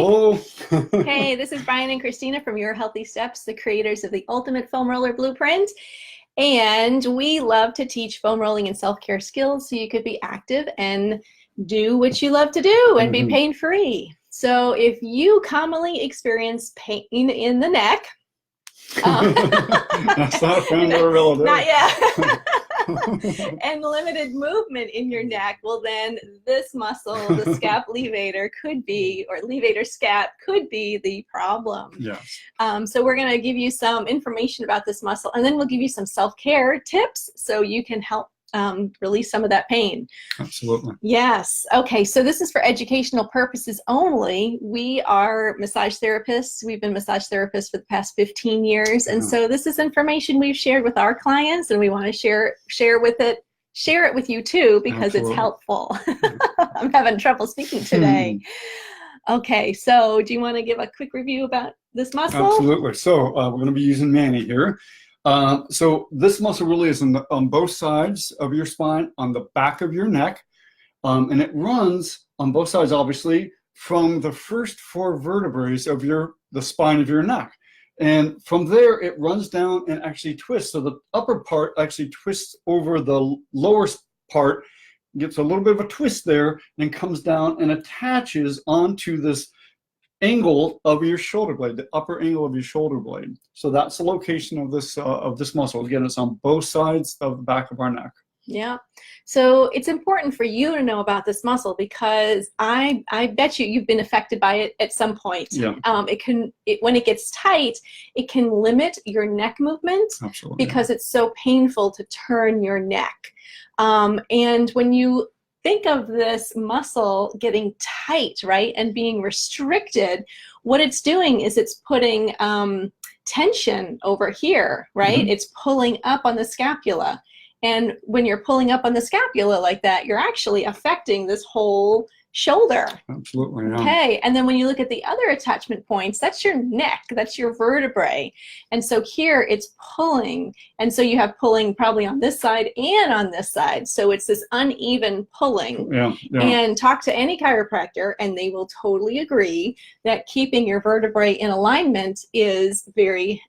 Hello. Hey, this is Brian and Christina from Your HealthySteps, the creators of the Ultimate Foam Roller Blueprint. And we love to teach foam rolling and self-care skills so you could be active and do what you love to do and be pain-free. So if you commonly experience pain in the neck, That's not a friend or a relative. Not yet. And limited movement in your neck, well then this muscle, the scap levator, could be, or levator scap could be the problem. Yes. So we're going to give you some information about this muscle, and then we'll give you some self-care tips so you can help release some of that pain. Absolutely. Yes. Okay. So this is for educational purposes only. We are massage therapists. We've been massage therapists for the past 15 years. And so this is information we've shared with our clients, and we want to share it with you too, because it's helpful. I'm having trouble speaking today. Okay. So do you want to give a quick review about this muscle? Absolutely. So we're going to be using Manny here. So this muscle really is on both sides of your spine, on the back of your neck, and it runs on both sides, obviously, from the first 4 vertebrae of the spine of your neck. And from there, it runs down and actually twists. So the upper part actually twists over the lower part, gets a little bit of a twist there, and then comes down and attaches onto this angle of your shoulder blade, the upper angle of your shoulder blade. So that's the location of this muscle. Again, it's on both sides of the back of our neck. Yeah. So it's important for you to know about this muscle, because I bet you've been affected by it at some point. Yeah. When it gets tight, it can limit your neck movement. Absolutely. Because it's so painful to turn your neck. And when you think of this muscle getting tight, right, and being restricted, what it's doing is it's putting tension over here, right? It's pulling up on the scapula. And when you're pulling up on the scapula like that, you're actually affecting this whole shoulder. Absolutely. Yeah. Okay, and then when you look at the other attachment points, that's your neck, that's your vertebrae. And so here it's pulling, and so you have pulling probably on this side and on this side. So it's this uneven pulling. Yeah. And talk to any chiropractor and they will totally agree that keeping your vertebrae in alignment is very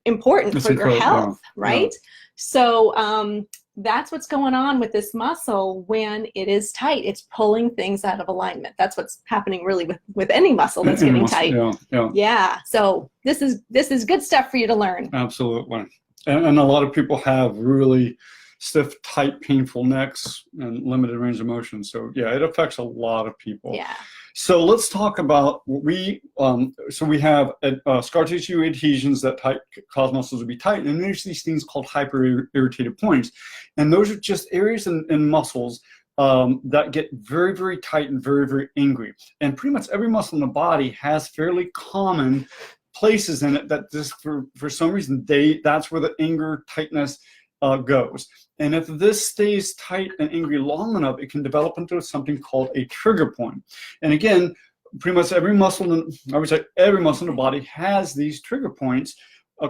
important for your health, right? Yeah. So that's what's going on with this muscle when it is tight. It's pulling things out of alignment. That's what's happening really with any muscle that's getting tight. Yeah. So this is good stuff for you to learn. Absolutely. And a lot of people have really stiff, tight, painful necks and limited range of motion. So yeah, it affects a lot of people. Yeah. So let's talk about what we have scar tissue adhesions that cause muscles to be tight, and there's these things called hyper-irritated points, and those are just areas in muscles that get very, very tight and very, very angry. And pretty much every muscle in the body has fairly common places in it that just for some reason that's where the anger, tightness goes. And if this stays tight and angry long enough, it can develop into something called a trigger point. And again, pretty much every muscle in the body has these trigger points,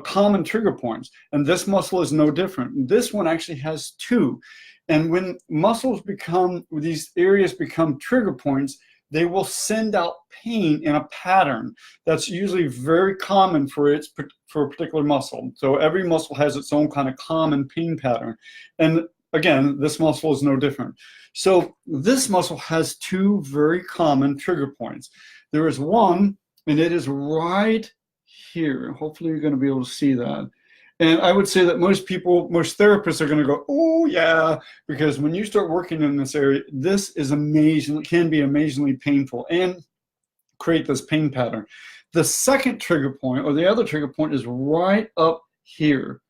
common trigger points. And this muscle is no different. This one actually has 2. And when these areas become trigger points, they will send out pain in a pattern that's usually very common for a particular muscle. So every muscle has its own kind of common pain pattern. And again, this muscle is no different. So this muscle has 2 very common trigger points. There is one, and it is right here. Hopefully you're going to be able to see that. And I would say that most therapists are going to go, oh yeah, because when you start working in this area, this is can be amazingly painful and create this pain pattern. The second trigger point, or the other trigger point, is right up here.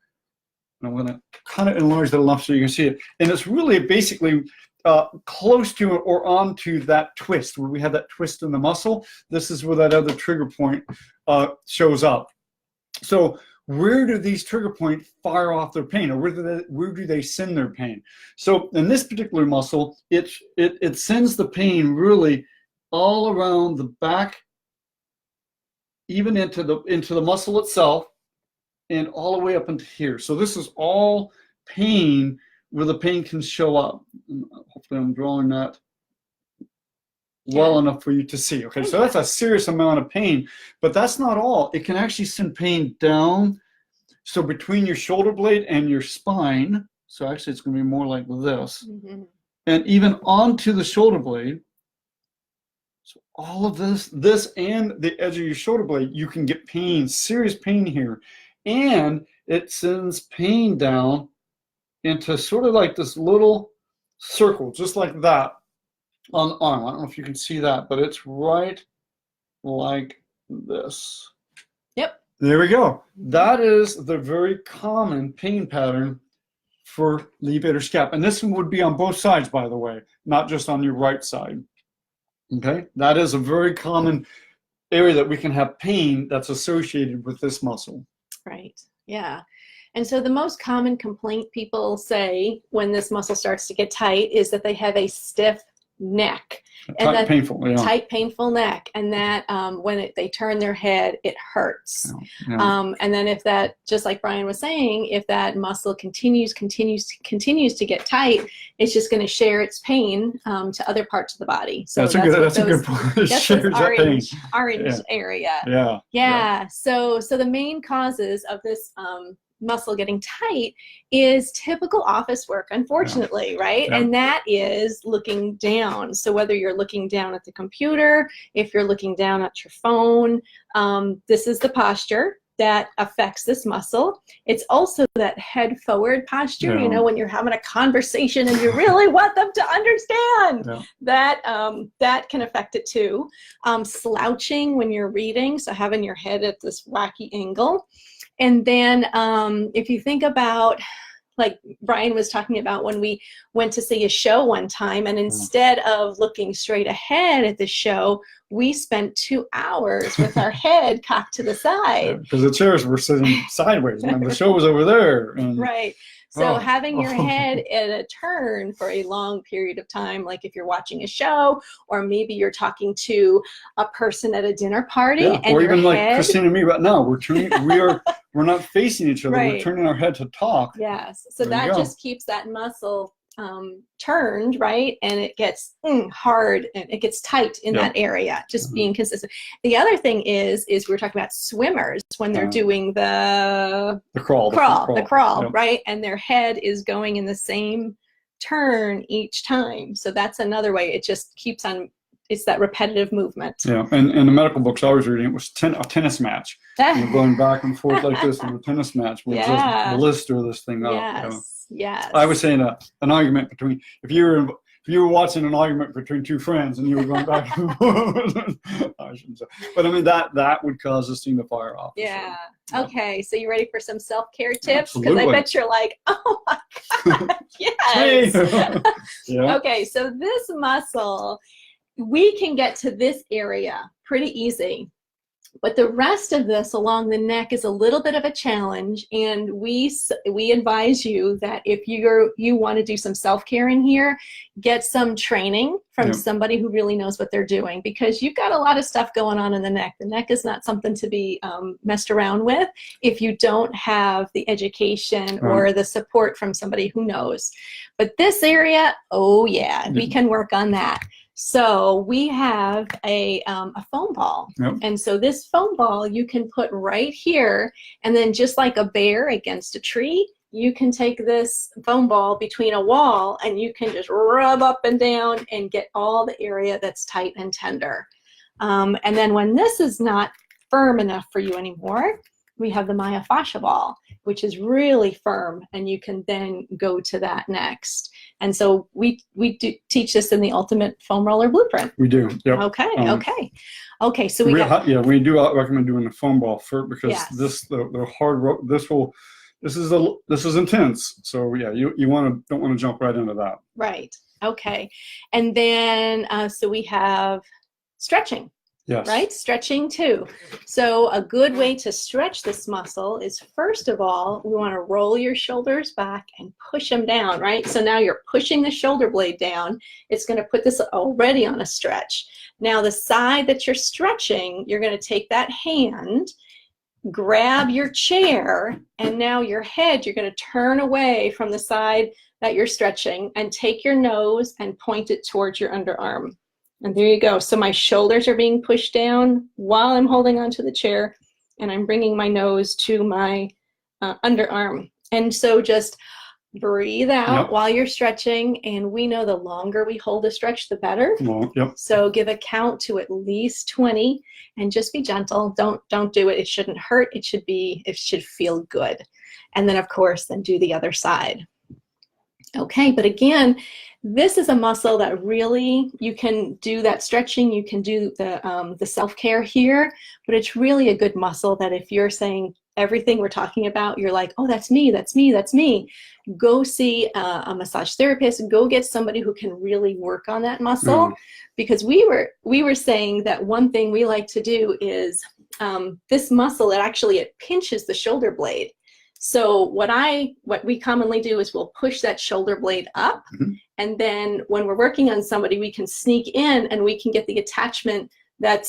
And I'm going to kind of enlarge that enough so you can see it. And it's really basically close to or onto that twist, where we have that twist in the muscle. This is where that other trigger point shows up. So where do these trigger points fire off their pain, or where do they send their pain? So in this particular muscle, it sends the pain really all around the back, even into the muscle itself, and all the way up into here. So this is all pain where the pain can show up. Hopefully I'm drawing that well enough for you to see. Okay, so that's a serious amount of pain, but that's not all. It can actually send pain down. So between your shoulder blade and your spine, so actually it's going to be more like this, and even onto the shoulder blade. So all of this and the edge of your shoulder blade, you can get pain, serious pain here. And it sends pain down into sort of like this little circle, just like that on the arm. I don't know if you can see that, but it's right like this. Yep. There we go. That is the very common pain pattern for levator scap. And this one would be on both sides, by the way, not just on your right side. Okay, that is a very common area that we can have pain that's associated with this muscle. Right, yeah. And so the most common complaint people say when this muscle starts to get tight is that they have a stiff neck. Tight, painful, yeah. Tight, painful neck. And that when they turn their head, it hurts. And then if that, just like Brian was saying, if that muscle continues to get tight, it's just going to share its pain to other parts of the body. So that's a good point. That's the orange area. Yeah. So the main causes of this muscle getting tight is typical office work, unfortunately, right? And that is looking down. So whether you're looking down at the computer, if you're looking down at your phone, this is the posture that affects this muscle. It's also that head forward posture, you know, when you're having a conversation and you really want them to understand, that can affect it too. Slouching when you're reading, so having your head at this wacky angle. And then if you think about, like Brian was talking about when we went to see a show one time, and instead of looking straight ahead at the show, we spent 2 hours with our head cocked to the side. Because the chairs were sitting sideways, and the show was over there. And, right. So having your head at a turn for a long period of time, like if you're watching a show, or maybe you're talking to a person at a dinner party, and or even like head, Christina and me right now, we're not facing each other. We're turning our head to talk. Yes. So that just keeps that muscle turned, right? And it gets hard and it gets tight in that area, just being consistent. The other thing is we're talking about swimmers when they're doing the crawl, right? And their head is going in the same turn each time. So that's another way. It just keeps on. It's that repetitive movement. Yeah, and in the medical books I was reading, it was a tennis match. You're going back and forth like this in a tennis match. We'll just blister this thing up. Yes. I was saying an argument between, if you were watching an argument between two friends and you were going back and forth, I shouldn't say. But I mean, that would cause this thing to fire off. Yeah. Okay, so you ready for some self-care tips? Because I bet you're like, oh my God, yes. Okay, so this muscle, we can get to this area pretty easy, but the rest of this along the neck is a little bit of a challenge, and we advise you that if you want to do some self-care in here, get some training from somebody who really knows what they're doing, because you've got a lot of stuff going on in the neck. The neck is not something to be messed around with if you don't have the education or the support from somebody who knows. But this area, we can work on that. So we have a foam ball. And so this foam ball you can put right here, and then just like a bear against a tree, you can take this foam ball between a wall and you can just rub up and down and get all the area that's tight and tender. And then when this is not firm enough for you anymore, we have the myofascia ball, which is really firm, and you can then go to that next. And so we do teach this in the Ultimate Foam Roller Blueprint. We do. Yep. Okay. So we do recommend doing the foam ball first, because the hard rope. This is intense. So you don't want to jump right into that. Right. Okay. And then so we have stretching. Yes. Right? Stretching too. So a good way to stretch this muscle is, first of all, we want to roll your shoulders back and push them down, right? So now you're pushing the shoulder blade down. It's going to put this already on a stretch. Now the side that you're stretching, you're going to take that hand, grab your chair, and now your head, you're going to turn away from the side that you're stretching and take your nose and point it towards your underarm. And there you go. So my shoulders are being pushed down while I'm holding onto the chair, and I'm bringing my nose to my underarm. And so just breathe out while you're stretching. And we know the longer we hold a stretch, the better. So give a count to at least 20 and just be gentle. Don't do it. It shouldn't hurt. It should feel good. And then of course, then do the other side. Okay, but again, this is a muscle that really, you can do that stretching, you can do the self-care here, but it's really a good muscle that if you're saying everything we're talking about, you're like, oh, that's me, that's me, that's me. Go see a massage therapist, go get somebody who can really work on that muscle. Because we were saying that one thing we like to do is this muscle, it pinches the shoulder blade. So what we commonly do is we'll push that shoulder blade up, and then when we're working on somebody, we can sneak in and we can get the attachment that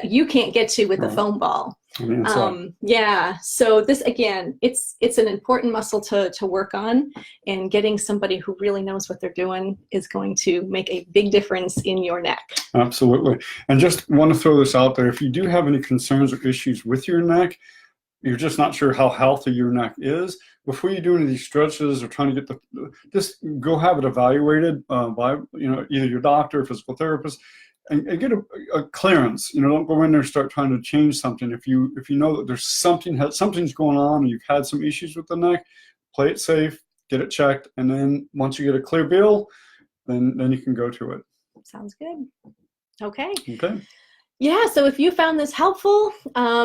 you can't get to with the foam ball. So this, again, it's an important muscle to work on, and getting somebody who really knows what they're doing is going to make a big difference in your neck. Absolutely. And just want to throw this out there. If you do have any concerns or issues with your neck, you're just not sure how healthy your neck is, before you do any of these stretches or trying to get just go have it evaluated by either your doctor or physical therapist, and get a clearance. Don't go in there and start trying to change something. If you know that there's something's going on and you've had some issues with the neck, play it safe, get it checked, and then once you get a clear bill, then you can go to it. Sounds good. Okay. Okay. Yeah, so if you found this helpful,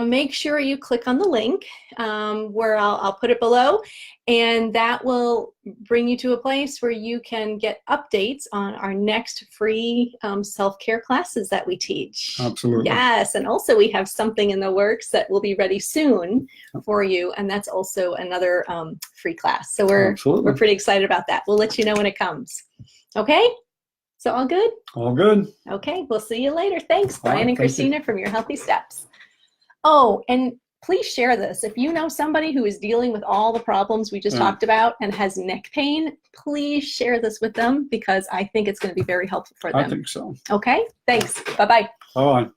make sure you click on the link where I'll put it below, and that will bring you to a place where you can get updates on our next free self-care classes that we teach. Absolutely. Yes, and also we have something in the works that will be ready soon for you, and that's also another free class. So we're pretty excited about that. We'll let you know when it comes. Okay? So all good? All good. Okay, we'll see you later. Thanks, Brian and Christina from Your Healthy Steps. Oh, and please share this. If you know somebody who is dealing with all the problems we just talked about and has neck pain, please share this with them, because I think it's going to be very helpful for them. I think so. Okay, thanks. Bye-bye. Bye-bye.